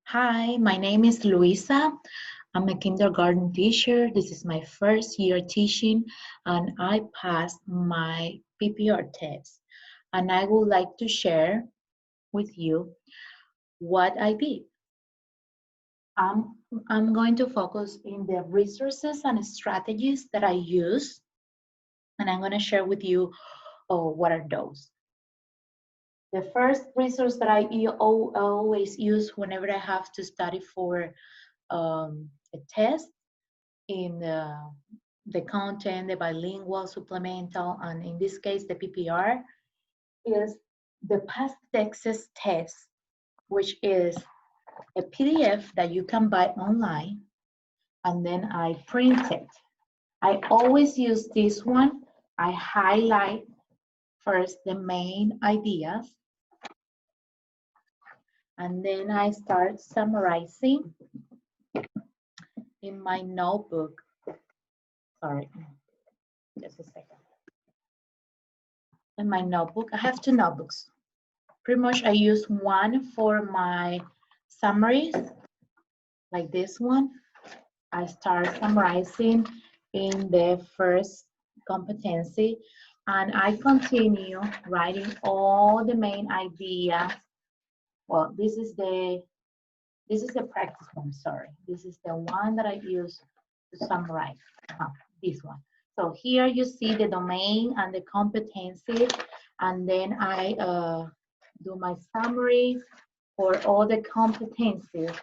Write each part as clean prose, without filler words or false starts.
Hi, my name is Luisa. I'm a kindergarten teacher. This is my first year teaching, and I passed my PPR test. And I would like to share with you what I did. I'm, I'm going to focus in the resources and strategies that I use, and I'm going to share with you what are those. The first resource that I always use whenever I have to study for a test in the content, the bilingual, supplemental, and in this case, the PPR, is the past Texas test, which is a PDF that you can buy online, and then I print it. I always use this one. I highlight first the main ideas, and then I start summarizing in my notebook. Sorry, just a second. In my notebook, I have two notebooks. Pretty much I use one for my summaries, like this one. I start summarizing in the first competency, and I continue writing all the main ideas. Well, this is the practice one, sorry. This is the one that I use to summarize, this one. So here you see the domain and the competencies, and then I do my summary for all the competencies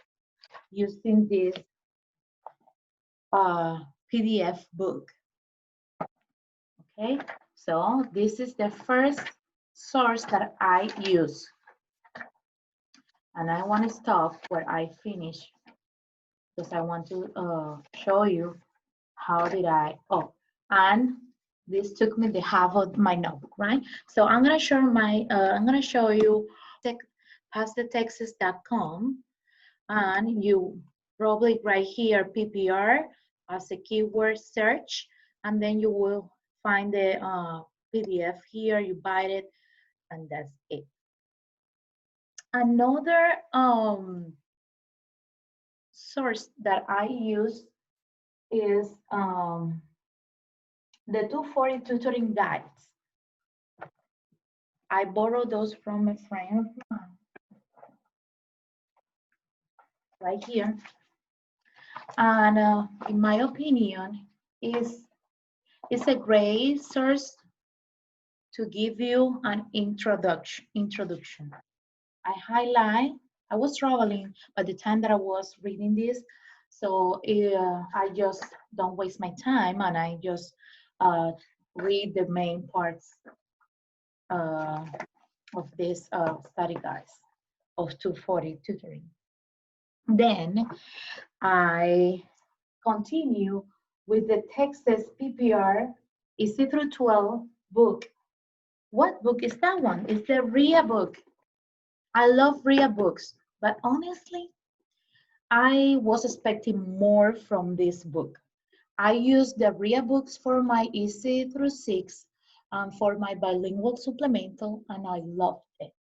using this PDF book. Okay, so this is the first source that I use. And I want to stop where I finish because I want to show you how did I, and this took me the half of my notebook, right? So I'm gonna show you passthetexas.com, and you probably right here PPR as a keyword search, and then you will find the PDF here, you buy it, and that's it. Another source that I use is the 240 tutoring guides. I borrowed those from a friend of mine, right here. And in my opinion, it's a great source to give you an introduction. I was traveling by the time that I was reading this, so I just don't waste my time, and I just read the main parts of this study guides of 240 tutoring. Then I continue with the Texas PPR Easy through 12 book. What book is that one? It's the RIA book. I love RIA books, but honestly, I was expecting more from this book. I use the RIA books for my Easy through 6 and for my bilingual supplemental, and I loved it.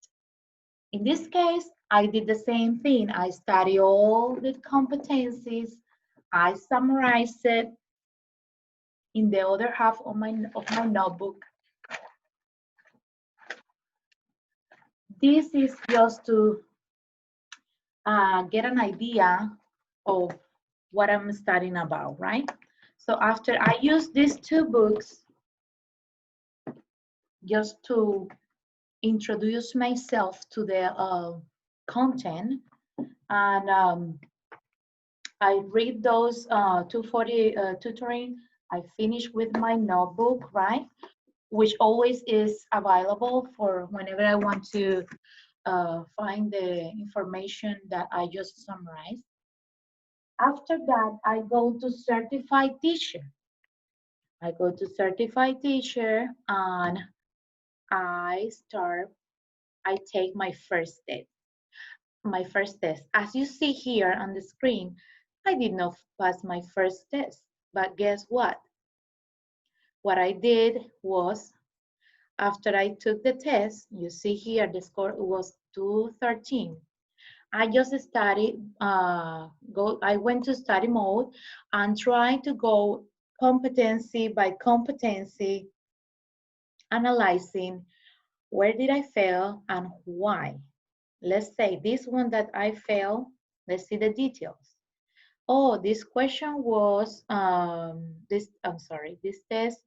In this case, I did the same thing. I study all the competencies, I summarized it in the other half of my notebook. This is just to get an idea of what I'm studying about, right? So after I use these two books just to introduce myself to the content, and I read those 240 tutoring, I finish with my notebook, right? Which always is available for whenever I want to find the information that I just summarized. After that, I go to certified teacher. I go to certified teacher and I take my first test. As you see here on the screen, I did not pass my first test, but guess what? What I did was, after I took the test, you see here the score was 213. I just studied, I went to study mode and tried to go competency by competency, analyzing where did I fail and why. Let's say this one that I failed, let's see the details. Oh, this question was, this test,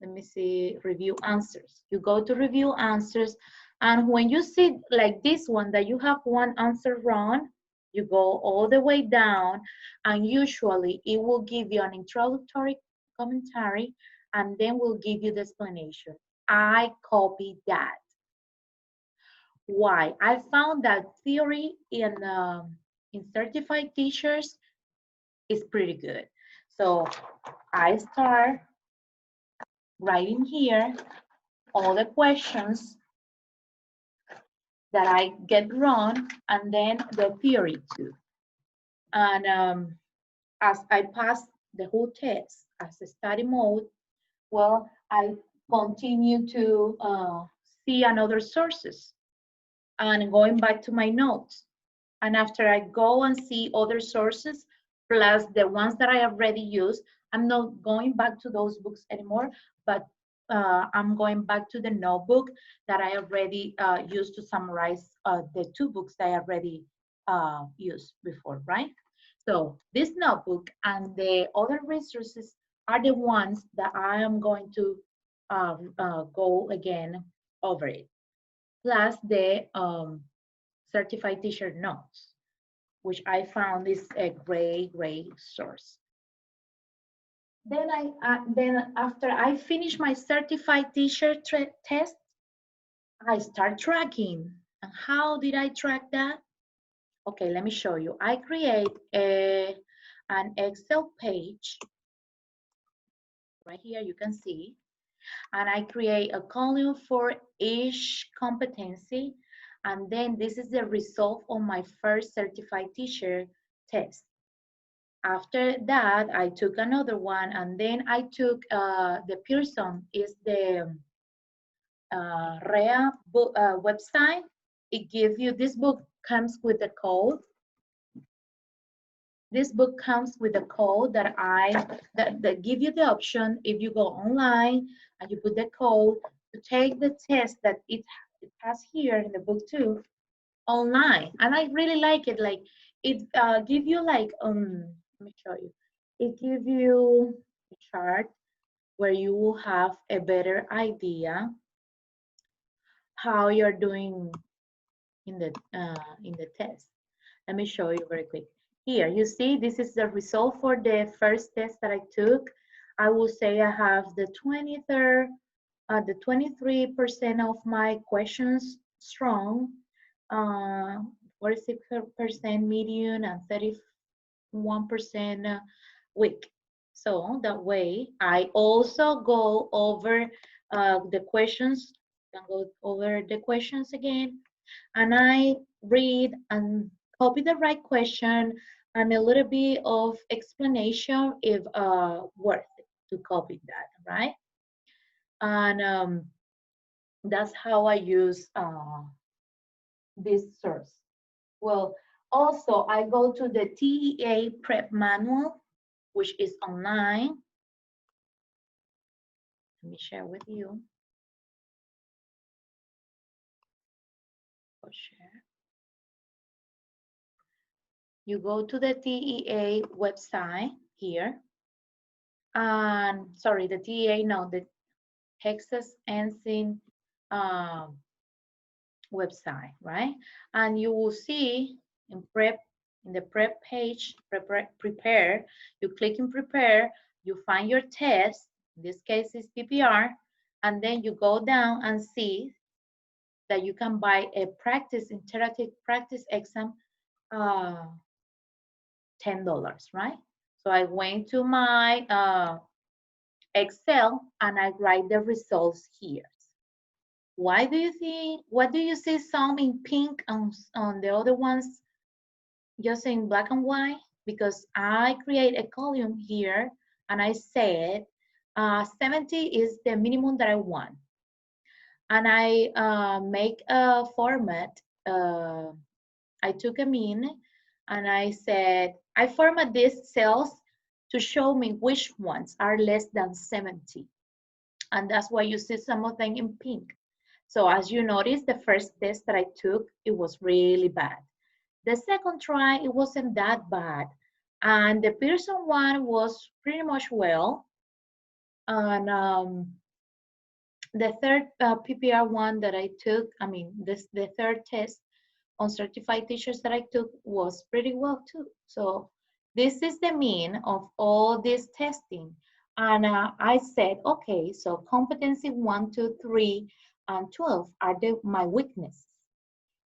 let me see, review answers. You go to review answers, and when you see like this one that you have one answer wrong, you go all the way down, and usually it will give you an introductory commentary, and then will give you the explanation. I copied that. Why? I found that theory in certified teachers is pretty good. So I start writing here all the questions that I get wrong, and then the theory too. And as I pass the whole test as a study mode, well, I continue to see another sources and going back to my notes. And after I go and see other sources, plus the ones that I already used, I'm not going back to those books anymore, but I'm going back to the notebook that I already used to summarize the two books that I already used before, right? So this notebook and the other resources are the ones that I am going to go again over it, plus the certified teacher notes, which I found is a great source. Then after I finish my certified teacher test, I start tracking. And how did I track that? Okay, let me show you. I create an Excel page. Right here, you can see. And I create a column for each competency. And then this is the result of my first certified teacher test. After that, I took another one, and then I took the Pearson, is the REA book, website. It gives you, this book comes with a code. This book comes with a code that give you the option, if you go online and you put the code, to take the test that it has here in the book too, online. And I really like it. Like it give you like let me show you. It give you a chart where you will have a better idea how you're doing in the test. Let me show you very quick. Here, you see, this is the result for the first test that I took. I will say I have the 23% of my questions strong, 46% medium, and 31% weak. So that way, I also go over the questions, can go over the questions again, and I read and copy the right question and a little bit of explanation if worth it to copy that, right? And that's how I use this source. Well, also I go to the TEA prep manual, which is online. Let me share with you. I'll share. You go to the TEA website here. And sorry, the TEA, no, the Texas Ensign website, right? And you will see in the prep page, prepare, you click in prepare, you find your test, in this case is PPR, and then you go down and see that you can buy a interactive practice exam, $10, right? So I went to my Excel and I write the results here. Why do you think, what do you see some in pink and on the other ones just in black and white? Because I create a column here and I said 70 is the minimum that I want. And I make a format, I took a mean and I said, I format these cells to show me which ones are less than 70. And that's why you see some of them in pink. So as you notice, the first test that I took, it was really bad. The second try, it wasn't that bad. And the Pearson one was pretty much well. And the third PPR one that I took, the third test on certified teachers that I took was pretty well too. So this is the mean of all this testing. And I said, okay, so competency 1, 2, 3, and 12 are my weaknesses.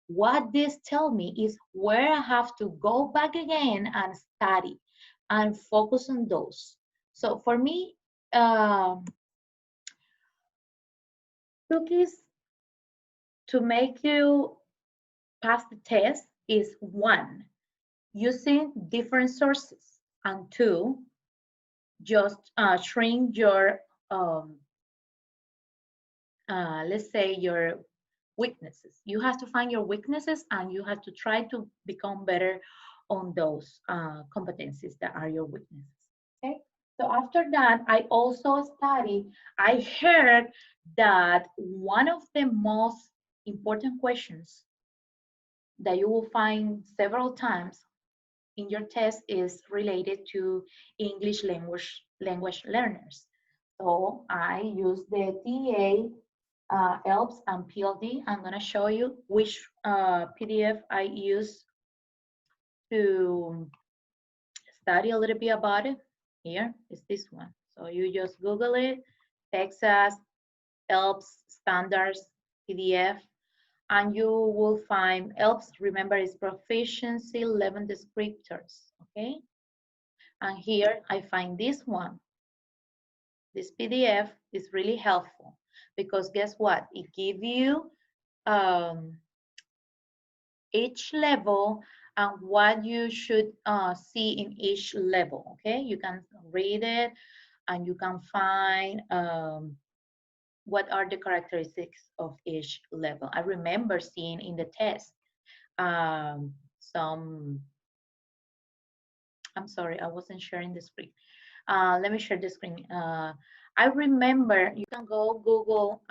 What this tell me is where I have to go back again and study and focus on those. So for me, cookies to make you pass the test is 1, using different sources, and 2, just shrink your, let's say, your weaknesses. You have to find your weaknesses and you have to try to become better on those competencies that are your weaknesses. Okay. So after that, I also studied, I heard that one of the most important questions that you will find several times in your test is related to English language learners. So I use the TA, ELPS, and PLD. I'm going to show you which PDF I use to study a little bit about it. Here is this one. So you just Google it, Texas, ELPS, standards, PDF, and you will find ELPS, remember, is proficiency 11 descriptors, okay? And here I find this one. This PDF is really helpful because guess what? It gives you each level and what you should see in each level, okay? You can read it and you can find what are the characteristics of each level. I remember seeing in the test some, I'm sorry, I wasn't sharing the screen. Let me share the screen. I remember, you can go Google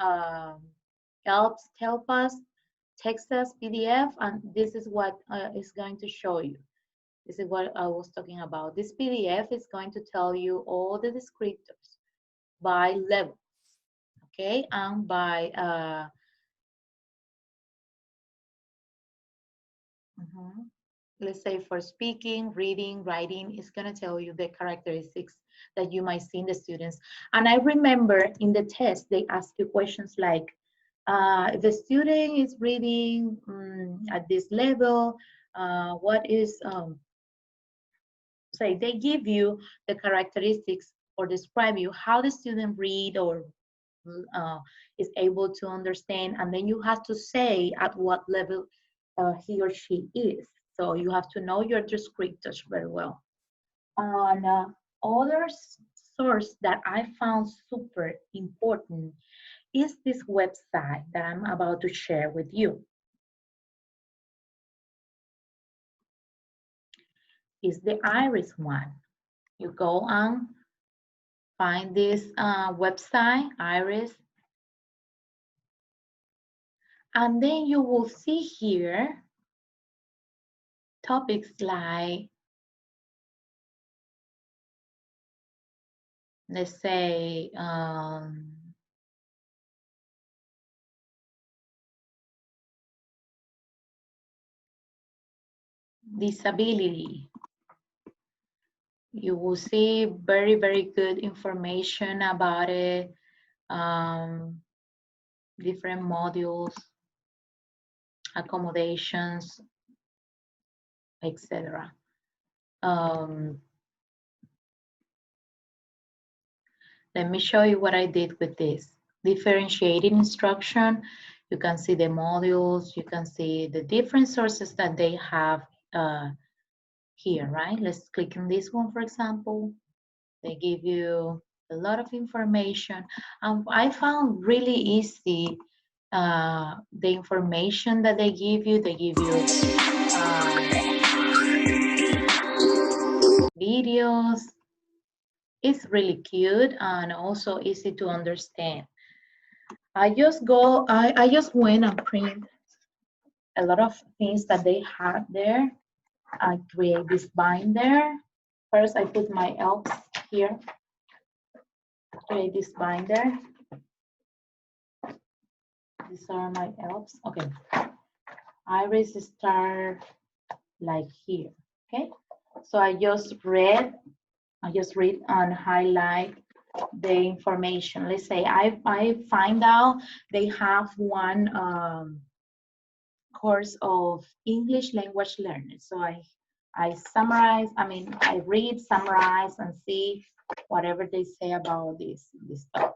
help us Texas PDF, and this is what is going to show you. This is what I was talking about. This PDF is going to tell you all the descriptors by levels, okay, and by let's say for speaking, reading, writing, it's going to tell you the characteristics that you might see in the students. And I remember in the test, they ask you questions like, if the student is reading at this level, what is, say, they give you the characteristics or describe you how the student read or is able to understand, and then you have to say at what level he or she is. So you have to know your descriptors very well. And other source that I found super important is this website that I'm about to share with you. Is the IRIS one. You go and find this website, IRIS, and then you will see here topics like, let's say, disability. You will see very, very good information about it, different modules, accommodations, etc. Let me show you what I did with this. Differentiating instruction, you can see the modules, you can see the different sources that they have here, right? Let's click on this one, for example. They give you a lot of information. I found really easy the information that they give you. They give you videos. It's really cute and also easy to understand. I just went and print a lot of things that they have there. I create this binder. First, I put my elves here. Create this binder. These are my elves. Okay. Iris start like here. Okay. So I just read and highlight the information. Let's say I find out they have one course of English language learners. So I summarize, I read, summarize, and see whatever they say about this stuff.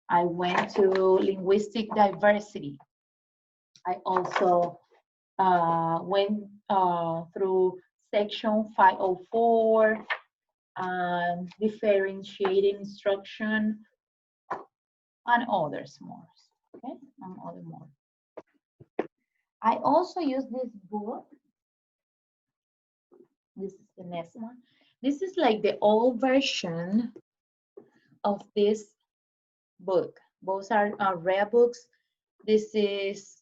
I went to linguistic diversity. I also went through section 504, differentiating instruction, and others more. Okay, and other more. I also use this book. This is the next one. This is like the old version of this book. Both are rare books. This is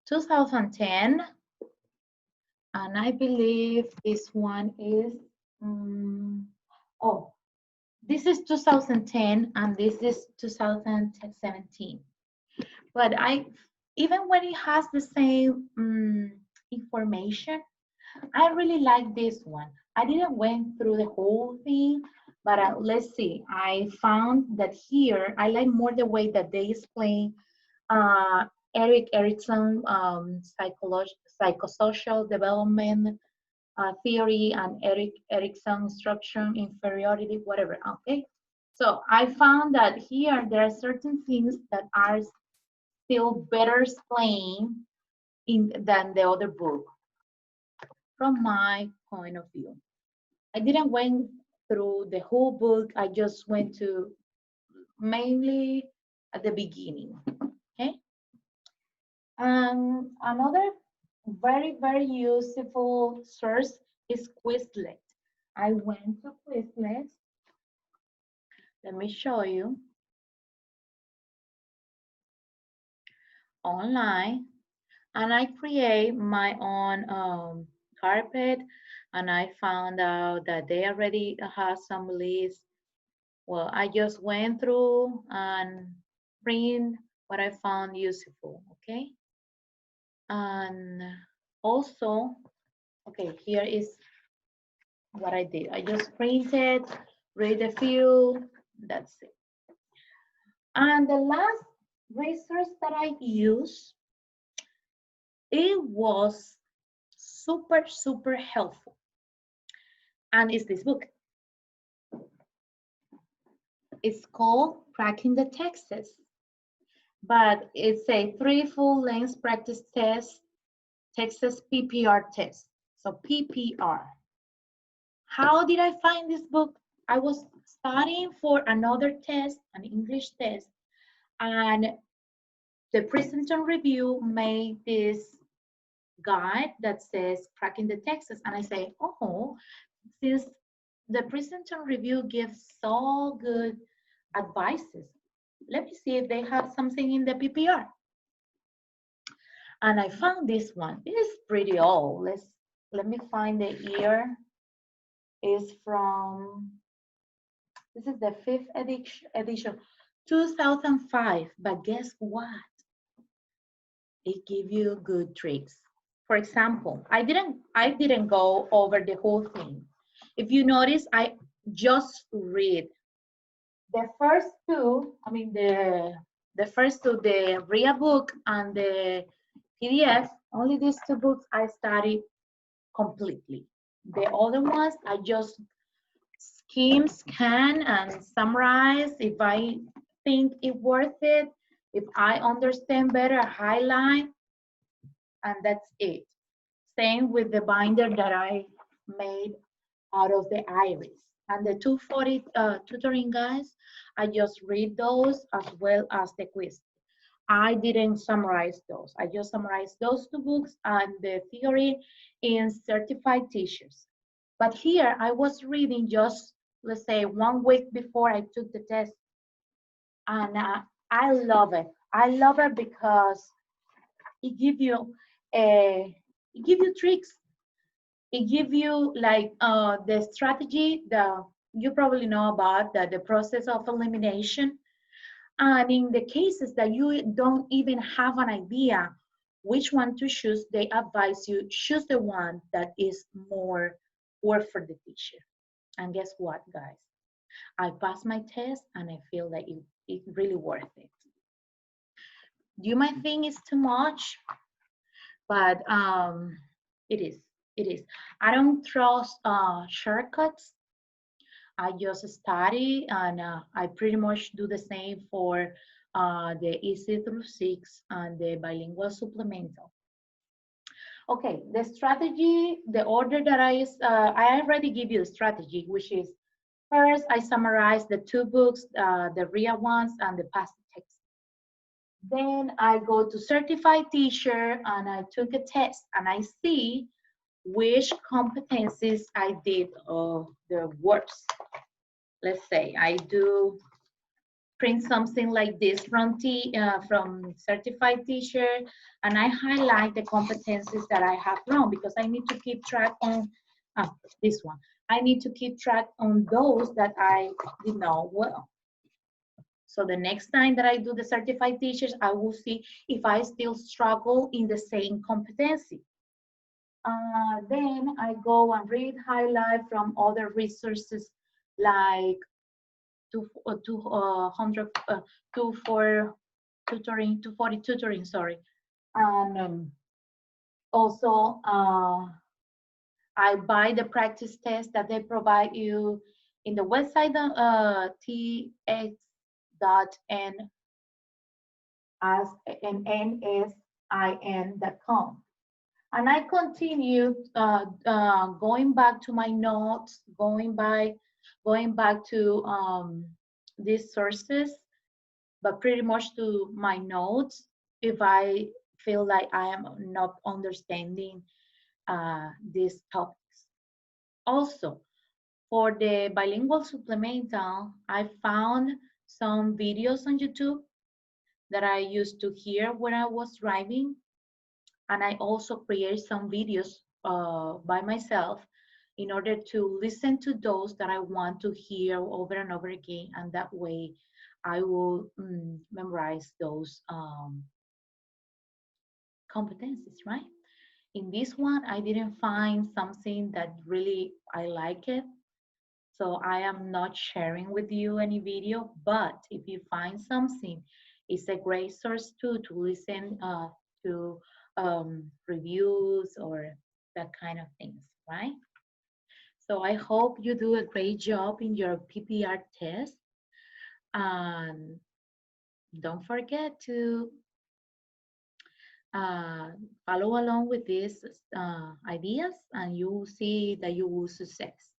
2010, and I believe this one is, oh, this is 2010, and this is 2017. But even when it has the same information, I really like this one. I didn't went through the whole thing, but let's see. I found that here, I like more the way that they explain Erik Erikson psychosocial development theory and Erik Erikson instruction inferiority, whatever, okay? So I found that here there are certain things that are still better explained than the other book from my point of view. I didn't went through the whole book. I just went to mainly at the beginning, okay? Another very, very useful source is Quizlet. I went to Quizlet. Let me show you. Online, and I create my own carpet, and I found out that they already have some lists. Well, I just went through and print what I found useful, okay? And also, okay, here is what I did. I just printed, read a few, that's it. And the last resource that I used, it was super, super helpful. And it's this book. It's called Cracking the Texts. But it's a 3 full-length practice test, Texas PPR test. So PPR. How did I find this book? I was studying for another test, an English test, and the Princeton Review made this guide that says Cracking the Texts. And I say, oh, since the Princeton Review gives so good advices, let me see if they have something in the PPR. And I found this one. It is pretty old. Let me find the year. It's from, this is the 5th edition, 2005. But guess what? It gives you good tricks. For example, I didn't go over the whole thing. If you notice, I just read the first two. The first two, the RIA book and the PDF. Only these two books I studied completely. The other ones I just scan, and summarize if I think it's worth it. If I understand better, highlight, and that's it. Same with the binder that I made out of the iris. And the 240 tutoring guides, I just read those as well as the quiz. I didn't summarize those. I just summarized those two books and the theory in certified teachers. But here I was reading just, let's say, 1 week before I took the test. And I love it. I love it because it gives you tricks. It gives you like the strategy that you probably know about, the process of elimination. And in the cases that you don't even have an idea which one to choose, they advise you choose the one that is more worth for the teacher. And guess what, guys? I passed my test and I feel like it's really worth it. You might think it's too much, but it is. It is. I don't trust shortcuts. I just study and I pretty much do the same for the Easy through 6 and the bilingual supplemental. Okay, the strategy, the order that I already give you the strategy, which is first I summarize the two books, the real ones and the past text. Then I go to certified teacher and I took a test and I see which competencies I did the worst. Let's say I do print something like this from certified teacher, and I highlight the competencies that I have wrong because I need to keep track on this one. I need to keep track on those that I did not well. So the next time that I do the certified teachers, I will see if I still struggle in the same competency. Then I go and read, highlight from other resources like 240 tutoring, sorry. And also, I buy the practice test that they provide you in the website tx.nsin.com. And I continue going back to my notes, going back to these sources, but pretty much to my notes if I feel like I am not understanding these topics. Also, for the bilingual supplemental, I found some videos on YouTube that I used to hear when I was driving, and I also create some videos by myself in order to listen to those that I want to hear over and over again, and that way I will memorize those competencies, right? In this one, I didn't find something that really I like it, so I am not sharing with you any video, but if you find something, it's a great source too to listen to reviews or that kind of things, right? So I hope you do a great job in your PPR test. And don't forget to uh, follow along with these ideas and you will see that you will success.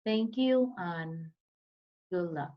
Thank you and good luck.